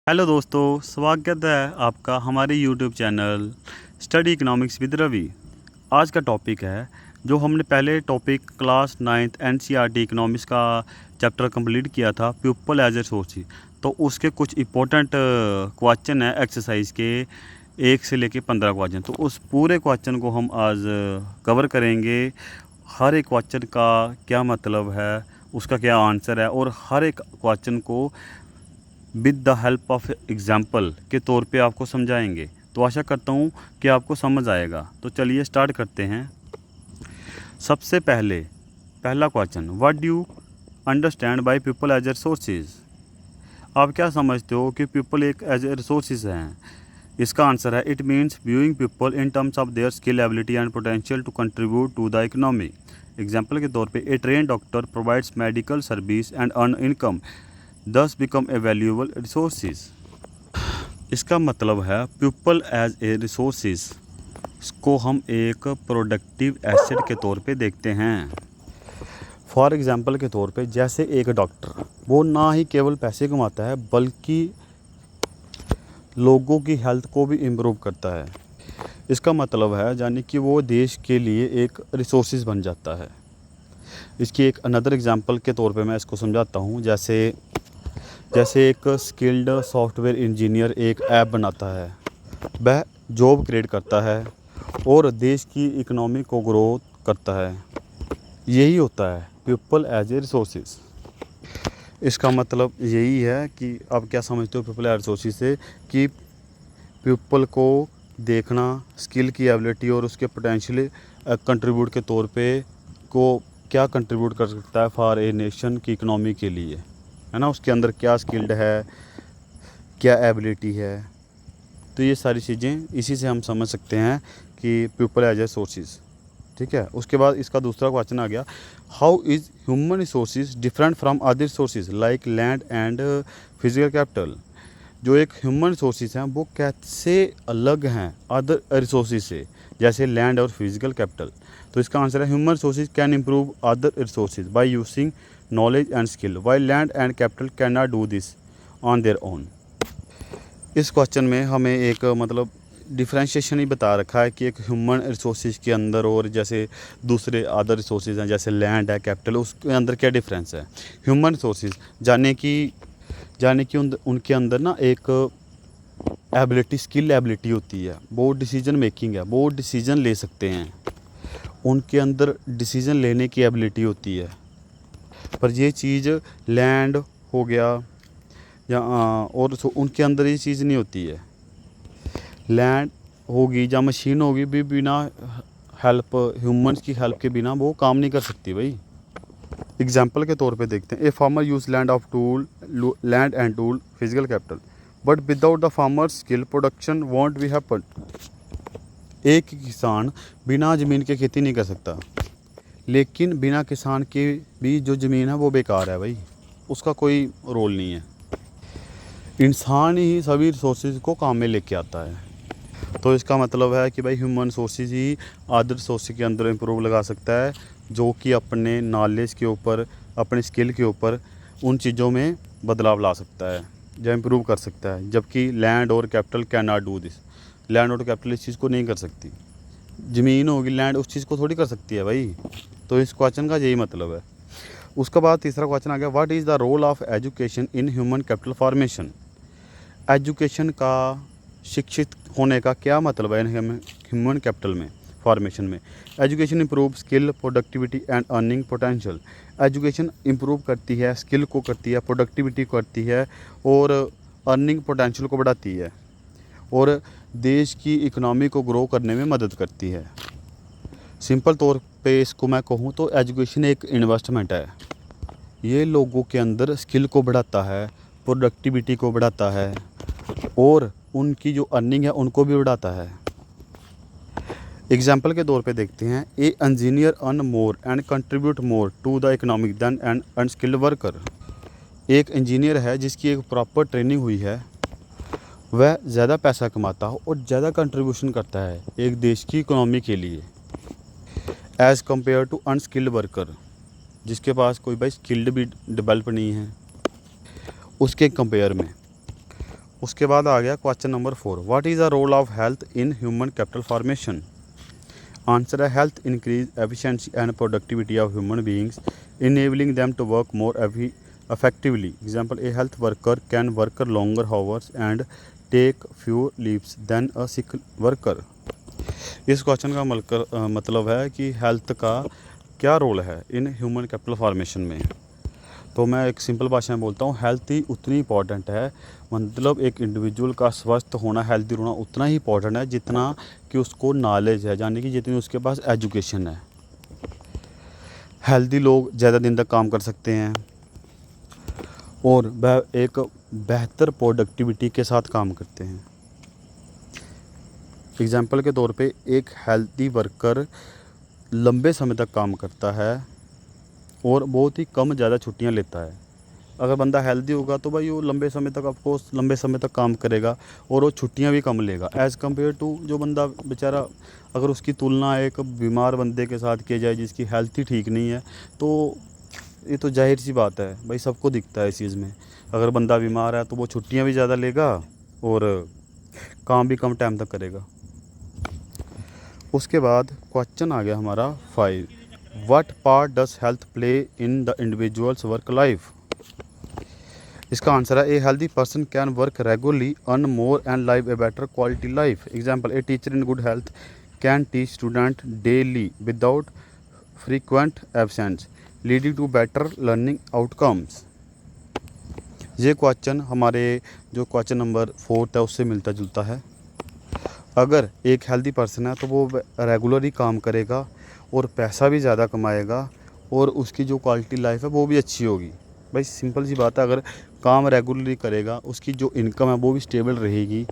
Hello दोस्तों, स्वागत है आपका हमारे YouTube channel study economics with Ravi. आज का टॉपिक है जो हमने पहले topic class 9th NCERT economics का चैप्टर कंप्लीट किया था, पीपल एज ए सोर्स। तो उसके कुछ इम्पोर्टेंट क्वेश्चन है एक्सरसाइज के 1 से लेके 15 क्वेश्चन। तो उस पूरे क्वेश्चन को हम आज कवर करेंगे। हर एक क्वेश्चन का क्या मतलब है, उसका क्या आंसर है, और हर एक क्वेश्चन को with the help of example के तौर पे आपको समझाएंगे। तो आशा करता हूँ कि आपको समझ आएगा। तो चलिए स्टार्ट करते हैं। सबसे पहला question, what do you understand by people as a resources. आप क्या समझते हो कि पीपल एक एज ए रिसोर्सेज हैं। इसका आंसर है it means viewing people in terms of their skill, ability and potential to contribute to the economy. Example के तौर पे a train doctor provides medical service and earn income, thus become a valuable resources. इसका मतलब है people as a resources को हम एक productive asset के तौर पे देखते हैं। फॉर एग्जांपल के तौर पे जैसे एक डॉक्टर, वो ना ही केवल पैसे कमाता है बल्कि लोगों की हेल्थ को भी इम्प्रूव करता है। इसका मतलब है यानी कि वो देश के लिए एक रिसोर्सेज बन जाता है। इसकी एक अनदर एग्जांपल के तौर पे मैं इसको समझाता हूँ। जैसे एक स्किल्ड सॉफ्टवेयर इंजीनियर एक ऐप बनाता है, वह जॉब क्रिएट करता है और देश की इकोनॉमी को ग्रोथ करता है। यही होता है पीपल एज ए रिसोर्सेज। इसका मतलब यही है कि आप क्या समझते हो पीपल एज रिसोर्सेज से, कि पीपल को देखना, स्किल की एबिलिटी और उसके पोटेंशियल कंट्रीब्यूट के तौर पे को क्या कंट्रीब्यूट कर सकता है फॉर ए नेशन की इकोनॉमी के लिए, है ना। उसके अंदर क्या स्किल्ड है, क्या एबिलिटी है। तो ये सारी चीज़ें इसी से हम समझ सकते हैं कि पीपल एज ए सोर्सेज। ठीक है। उसके बाद इसका दूसरा क्वेश्चन आ गया, how is human resources different from other resources like land and physical capital. जो एक ह्यूमन रिसोर्सेज हैं वो कैसे अलग हैं अदर रिसोर्सेज से, जैसे लैंड और फिजिकल कैपिटल। तो इसका आंसर है human resources can improve other resources by using knowledge and skill, while land and capital can not do this on their own. इस क्वेश्चन में हमें एक मतलब डिफ्रेंशिएशन ही बता रखा है कि एक ह्यूमन रिसोर्सेज के अंदर और जैसे दूसरे अदर रिसोर्सेज हैं जैसे लैंड है, कैपिटल, उसके अंदर क्या डिफरेंस है। ह्यूमन रिसोर्सेज जाने कि उनके अंदर ना एक एबिलिटी, स्किल एबिलिटी होती है, वो डिसीजन मेकिंग है, वो डिसीजन ले सकते हैं, उनके अंदर डिसीजन लेने की एबिलिटी होती है। पर ये चीज़ लैंड हो गया या और उनके अंदर ये चीज़ नहीं होती है। लैंड होगी या मशीन होगी भी बिना हेल्प, ह्यूमंस की हेल्प के बिना वो काम नहीं कर सकती भाई। एग्जाम्पल के तौर पे देखते हैं, a farmer use land and tool physical capital, but without the farmer skill production want be happen. एक किसान बिना ज़मीन के खेती नहीं कर सकता, लेकिन बिना किसान के भी जो ज़मीन है वो बेकार है भाई, उसका कोई रोल नहीं है। इंसान ही सभी रिसोर्सेज को काम में लेके आता है। तो इसका मतलब है कि भाई ह्यूमन रिसोर्सेज ही अदर रिसोर्सेज के अंदर इम्प्रूव लगा सकता है, जो कि अपने नॉलेज के ऊपर, अपने स्किल के ऊपर उन चीज़ों में बदलाव ला सकता है या इम्प्रूव कर सकता है। जबकि लैंड और capital can not do this. Land और कैपिटल इस चीज़ को नहीं कर सकती। ज़मीन होगी, लैंड उस चीज़ को थोड़ी कर सकती है भाई। तो इस क्वेश्चन का यही मतलब है। उसके बाद तीसरा क्वेश्चन आ गया, what is the role of education in human capital formation. Education का, शिक्षित होने का क्या मतलब है ह्यूमन कैपिटल में, फॉर्मेशन में। Education improve skill, productivity and earning potential. Education improve करती है, स्किल को करती है, प्रोडक्टिविटी को करती है और अर्निंग पोटेंशियल को बढ़ाती है और देश की इकोनॉमी को ग्रो करने में मदद करती है। सिंपल तौर पे इसको मैं कहूँ तो एजुकेशन एक इन्वेस्टमेंट है। ये लोगों के अंदर स्किल को बढ़ाता है, प्रोडक्टिविटी को बढ़ाता है और उनकी जो अर्निंग है उनको भी बढ़ाता है। एग्जाम्पल के तौर पे देखते हैं, a engineer earn more and contribute more to the economic than and unskilled worker. एक इंजीनियर है जिसकी एक प्रॉपर ट्रेनिंग हुई है, वह ज़्यादा पैसा कमाता है और ज़्यादा कंट्रीब्यूशन करता है एक देश की इकोनॉमी के लिए, as compare to unskilled worker, जिसके पास कोई भाई स्किल्ड भी डेवलप नहीं है उसके कंपेयर में। उसके बाद आ गया question number 4, what is the role of health in human capital formation. Answer है health increase efficiency and productivity of human beings enabling them to work more effectively. Example, a health worker can work longer hours and take fewer leaves than a sick worker. इस question का मतलब है कि health का क्या role है इन human capital formation में। तो मैं एक सिंपल भाषा में बोलता हूँ, हेल्थ ही उतनी इंपॉर्टेंट है, मतलब एक इंडिविजुअल का स्वस्थ होना, हेल्थी होना उतना ही इंपॉर्टेंट है जितना कि उसको नॉलेज है, यानी कि जितनी उसके पास एजुकेशन है। हेल्थी लोग ज़्यादा दिन तक काम कर सकते हैं और वह एक बेहतर प्रोडक्टिविटी के साथ काम करते हैं। एग्जाम्पल के तौर पे एक हेल्थी वर्कर लंबे समय तक काम करता है और बहुत ही कम ज़्यादा छुट्टियां लेता है। अगर बंदा हेल्दी होगा तो भाई वो लंबे समय तक ऑफकोर्स लंबे समय तक काम करेगा और वो छुट्टियां भी कम लेगा एज़ कम्पेयर टू जो बंदा बेचारा, अगर उसकी तुलना एक बीमार बंदे के साथ की जाए जिसकी हेल्थ ही ठीक नहीं है, तो ये तो जाहिर सी बात है भाई, सबको दिखता है इस चीज़ में। अगर बंदा बीमार है तो वो छुट्टियां भी ज़्यादा लेगा और काम भी कम टाइम तक करेगा। उसके बाद क्वेश्चन आ गया हमारा 5, what part does health play in the individuals work life. इसका आंसर है a healthy person can work regularly, earn more and live a better quality life. Example, a teacher in good health can teach student daily without frequent absence leading to better learning outcomes. ये question हमारे जो question number 4 है उससे मिलता जुलता है। अगर एक हेल्दी पर्सन है तो वो रेगुलरली काम करेगा और पैसा भी ज़्यादा कमाएगा और उसकी जो क्वालिटी लाइफ है वो भी अच्छी होगी। भाई सिंपल सी बात है, अगर काम रेगुलरली करेगा उसकी जो इनकम है वो भी स्टेबल रहेगी,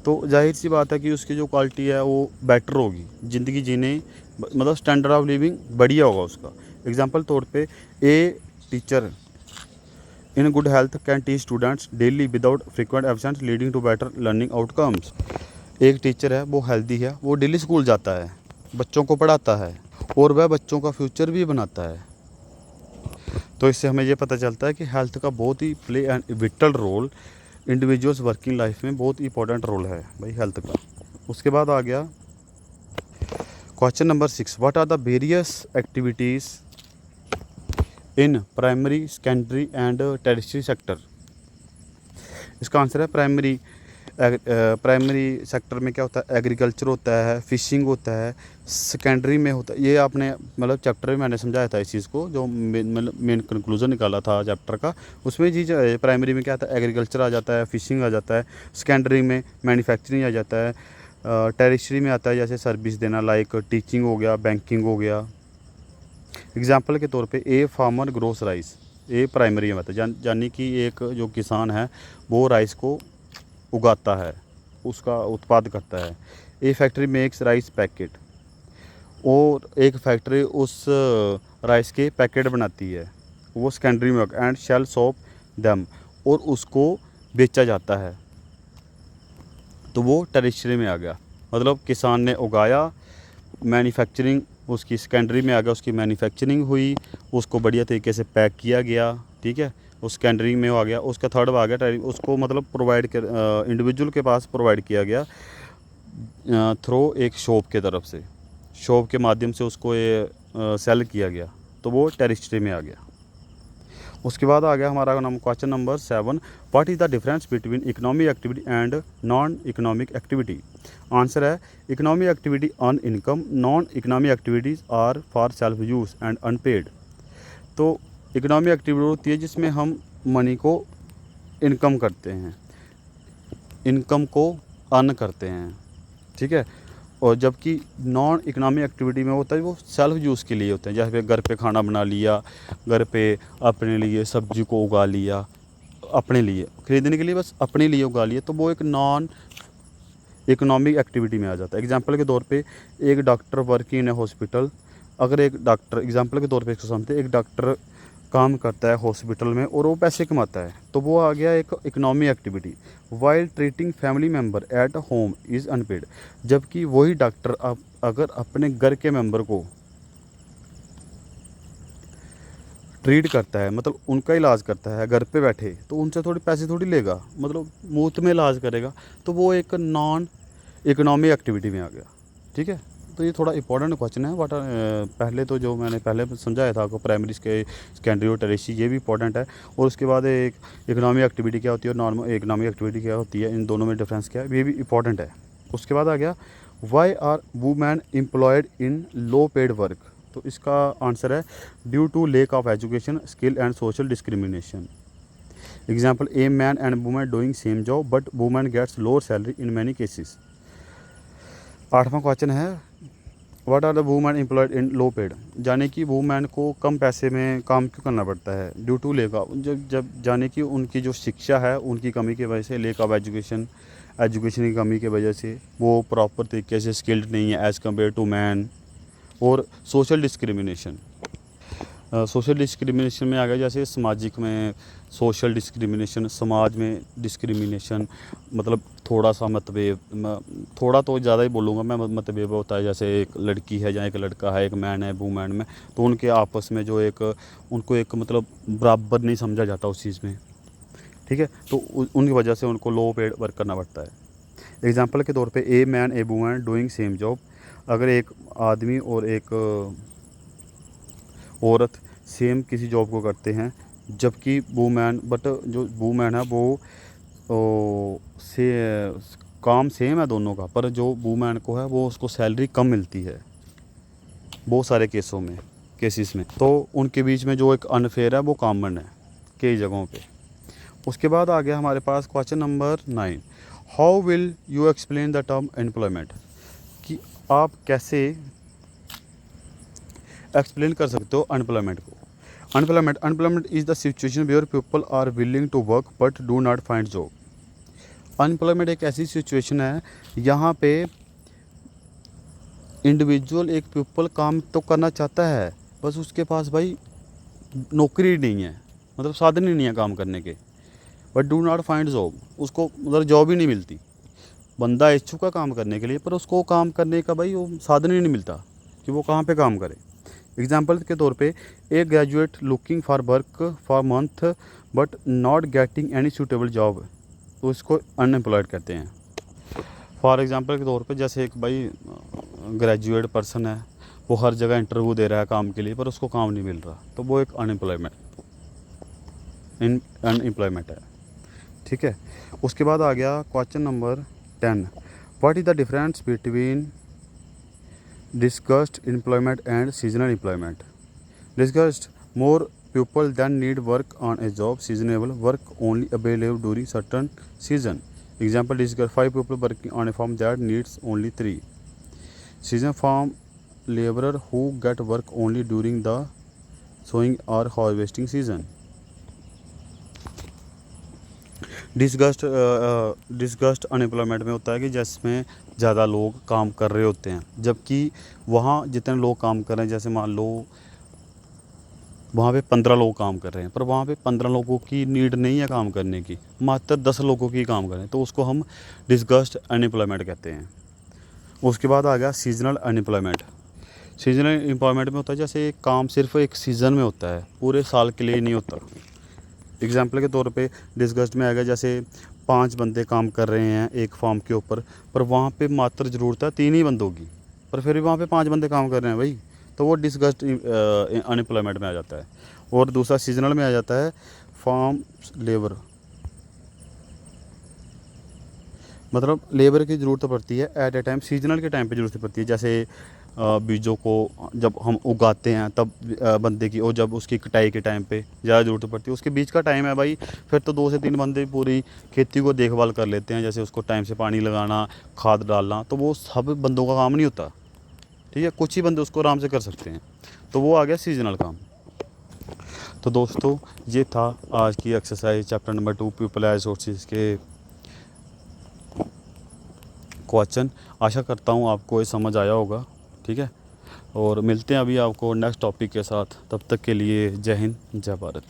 तो जाहिर सी बात है कि उसकी जो क्वालिटी है वो बेटर होगी, ज़िंदगी जीने मतलब स्टैंडर्ड ऑफ लिविंग बढ़िया होगा उसका। एग्जांपल तौर पे a teacher in good health can teach students daily without frequent absence leading to better learning outcomes. एक टीचर है वो हेल्दी है, वो डेली स्कूल जाता है, बच्चों को पढ़ाता है और वह बच्चों का फ्यूचर भी बनाता है। तो इससे हमें ये पता चलता है कि हेल्थ का बहुत ही play and vital role individuals working life में बहुत इंपॉर्टेंट रोल है भाई हेल्थ का। उसके बाद आ गया question number 6, what are the various activities in primary, secondary and tertiary sector. इसका आंसर है प्राइमरी सेक्टर में क्या होता है, एग्रीकल्चर होता है, फिशिंग होता है, सेकेंडरी में होता है, ये आपने मतलब चैप्टर में मैंने समझाया था इस चीज़ को, जो मतलब मेन कंक्लूजन निकाला था चैप्टर का, उसमें जी प्राइमरी में क्या आता है, एग्रीकल्चर आ जाता है, फिशिंग आ जाता है, सेकेंडरी में मैन्युफैक्चरिंग आ जाता है, टेरिशरी में आता है जैसे सर्विस देना, लाइक टीचिंग हो गया, बैंकिंग हो गया। एग्जाम्पल के तौर पे a farmer grows rice, a primary में आता है, यानी कि एक जो किसान है वो राइस को उगाता है, उसका उत्पाद करता है। ए फैक्ट्री मेक्स राइस पैकेट, और एक फैक्ट्री उस राइस के पैकेट बनाती है, वो सेकेंडरी में। एंड शेल सॉप दम, और उसको बेचा जाता है, तो वो टेरिशरी में आ गया। मतलब किसान ने उगाया, मैन्युफैक्चरिंग उसकी सेकेंडरी में आ गया, उसकी मैन्युफैक्चरिंग हुई, उसको बढ़िया तरीके से पैक किया गया, ठीक है, उस सेकेंडरी में आ गया। उसका थर्ड आ गया उसको मतलब प्रोवाइड कर इंडिविजुअल के पास प्रोवाइड किया गया थ्रू एक शॉप के तरफ से, शॉप के माध्यम से उसको ये सेल किया गया, तो वो टेरिशरी में आ गया। उसके बाद आ गया हमारा question number 7, what is the difference between economic activity and non economic activity. Answer है economic activity earn income, non economic activities are for self use and unpaid. तो इकोनॉमिक एक्टिविटी होती है जिसमें हम मनी को इनकम करते हैं, income को अर्न करते हैं, ठीक है, और जबकि नॉन इकोनॉमिक एक्टिविटी में होता है वो सेल्फ यूज़ के लिए होते हैं, जैसे घर पे खाना बना लिया, घर पे अपने लिए सब्जी को उगा लिया, अपने लिए खरीदने के लिए बस अपने लिए उगा लिया, तो वो एक नॉन इकोनॉमिक एक्टिविटी में आ जाता है। एग्जांपल के तौर पे एक doctor working in A hospital, अगर एक डॉक्टर एग्जांपल के तौर पे इसको समझते, एक डॉक्टर काम करता है हॉस्पिटल में और वो पैसे कमाता है, तो वो आ गया एक economic activity. While treating family member at home is unpaid, जबकि वही डॉक्टर अगर अपने घर के मेंबर को ट्रीट करता है, मतलब उनका इलाज करता है घर पे बैठे, तो उनसे थोड़ी पैसे थोड़ी लेगा, मतलब मुफ्त में इलाज करेगा, तो वो एक नॉन इकोनॉमिक एक्टिविटी में आ गया। ठीक है, तो ये थोड़ा इंपॉर्टेंट क्वेश्चन है। पहले तो जो मैंने पहले समझाया था आपको, प्राइमरी के सेकेंडरी और टर्शियरी, ये भी इंपॉर्टेंट है। और उसके बाद एक इकोनॉमिक एक्टिविटी क्या होती है और नॉर्मल इकोनॉमिक एक्टिविटी क्या होती है, इन दोनों में डिफरेंस क्या है, ये भी इंपॉर्टेंट है। उसके बाद आ गया why are women employed in low paid work. तो इसका आंसर है due to lack of education, skill and social discrimination. Example, a man and women doing same job but women gets lower salary in many cases. 8वां क्वेश्चन है what are the women employed in low paid. जाने कि women को कम पैसे में काम क्यों करना पड़ता है, ड्यू टू लेक ऑफ, जब जाने कि उनकी जो शिक्षा है उनकी कमी की वजह से, लेक ऑफ एजुकेशन, एजुकेशन की कमी की वजह से वो प्रॉपर तरीके से स्किल्ड नहीं है एज़ कम्पेयर टू मैन। और सोशल डिस्क्रिमिनेशन, सोशल डिस्क्रिमिनेशन में आ गया जैसे सामाजिक में सोशल डिस्क्रिमिनेशन, समाज में डिस्क्रिमिनेशन, मतलब थोड़ा सा मतभेद, थोड़ा तो ज़्यादा ही बोलूँगा मैं, मतभेद होता है। जैसे एक लड़की है या एक लड़का है, एक मैन है वूमेन में, तो उनके आपस में जो एक उनको एक मतलब बराबर नहीं समझा जाता उस चीज़ में। ठीक है, तो उनकी वजह से उनको लो पेड वर्क करना पड़ता है। एग्जाम्पल के तौर पे a man A women doing same job. अगर एक आदमी और एक औरत सेम किसी जॉब को करते हैं, जबकि वूमेन, बट जो वूमेन है वो से काम सेम है दोनों का, पर जो वूमेन को है वो उसको सैलरी कम मिलती है बहुत सारे केसेस में। तो उनके बीच में जो एक अनफेयर है वो कॉमन है कई जगहों पे। उसके बाद आ गया हमारे पास question number 9, how will you explain the term employment. कि आप कैसे एक्सप्लेन कर सकते हो अनएम्प्लॉयमेंट को। Unemployment is the situation where people are willing to work but do not find job. Unemployment एक ऐसी सिचुएशन है यहाँ पे इंडिविजुअल, एक पीपल काम तो करना चाहता है, बस उसके पास भाई नौकरी नहीं है, मतलब साधन ही नहीं है काम करने के, but do not find job, उसको मतलब जॉब ही नहीं मिलती। बंदा इच्छुक है काम करने के लिए, पर उसको काम करने का भाई वो साधन ही नहीं मिलता कि वो कहाँ पे काम करे। एग्जाम्पल के तौर पे a graduate looking for work for month but not getting any suitable job, तो इसको अनएम्प्लॉयड कहते हैं। फॉर एग्जांपल के तौर पे जैसे एक भाई ग्रेजुएट पर्सन है, वो हर जगह इंटरव्यू दे रहा है काम के लिए, पर उसको काम नहीं मिल रहा, तो वो एक अनएम्प्लॉयमेंट है। ठीक है, उसके बाद आ गया question number 10, what is the difference between discussed employment and seasonal employment. Discussed, more people than need work on a job. Seasonable, work only available during certain season. Example, discussed, 5 people working on a farm that needs only 3. Season farm laborer who get work only during the sowing or harvesting season. Disgust unemployment में होता है कि जिसमें ज़्यादा लोग काम कर रहे होते हैं, जबकि वहाँ जितने लोग काम कर रहे हैं, जैसे मान लो वहाँ पे 15 लोग काम कर रहे हैं, पर वहाँ पे 15 लोगों की नीड नहीं है काम करने की, मात्र 10 लोगों की काम करें, तो उसको हम डिस्गस्ट अनएम्प्लॉयमेंट कहते हैं। उसके बाद आ गया सीजनल अनएम्प्लॉयमेंट। सीजनल एम्प्लॉयमेंट में होता है जैसे काम सिर्फ एक सीज़न में होता है, पूरे साल के लिए नहीं होता। एग्जाम्पल के तौर पे डिस्गस्ट में आएगा जैसे 5 बंदे काम कर रहे हैं एक फार्म के ऊपर, पर वहाँ पे मात्र ज़रूरत है 3 ही बंदों की, पर फिर भी वहाँ पे 5 बंदे काम कर रहे हैं भाई, तो वो डिस्गस्ट अनएम्प्लॉयमेंट में आ जाता है। और दूसरा सीजनल में आ जाता है फार्म लेबर, मतलब लेबर की ज़रूरत पड़ती है एट ए टाइम, सीजनल के टाइम पे ज़रूरत पड़ती है। जैसे बीजों को जब हम उगाते हैं तब बंदे की, और जब उसकी कटाई के टाइम पे ज़्यादा ज़रूरत पड़ती है, उसके बीच का टाइम है भाई, फिर तो 2 से 3 बंदे पूरी खेती को देखभाल कर लेते हैं, जैसे उसको टाइम से पानी लगाना, खाद डालना, तो वो सब बंदों का काम नहीं होता। ठीक है, कुछ ही बंदे उसको आराम से कर सकते हैं, तो वो आ गया सीजनल काम। तो दोस्तों ये था आज की exercise chapter number 2 people as sources के क्वेश्चन। आशा करता हूँ आपको ये समझ आया होगा। ठीक है, और मिलते हैं अभी आपको नेक्स्ट टॉपिक के साथ, तब तक के लिए जय हिंद जय भारत।